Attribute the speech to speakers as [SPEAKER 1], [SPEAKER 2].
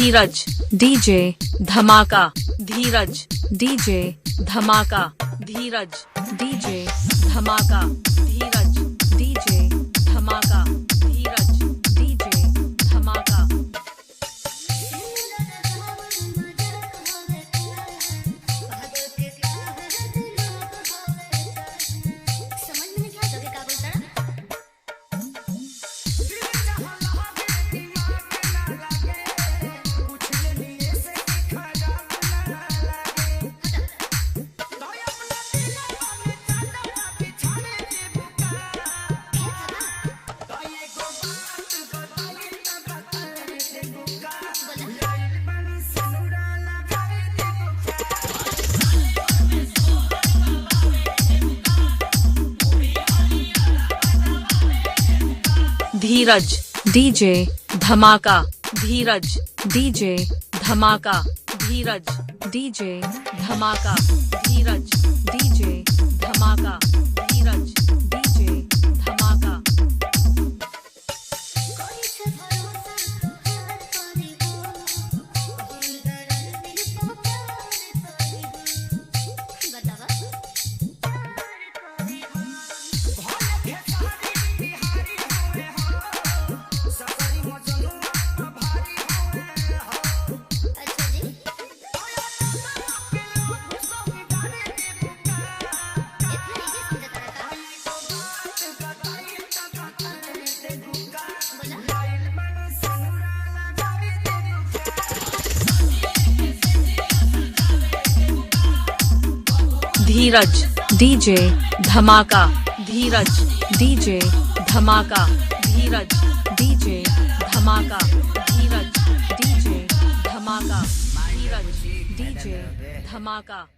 [SPEAKER 1] धीरज DJ धमाका धीरज DJ धमाका धीरज DJ धमाका धीरज डीजे धमाका धीरज डीजे धमाका। धीरज डीजे धमाका धीरज डीजे धमाका धीरज डीजे धमाका धीरज डीजे धमाका धीरज डीजे धमाका। धीरज डीजे धमाका धीरज डीजे धमाका धीरज डीजे धमाका धीरज डीजे धमाका धीरज डीजे धमाका।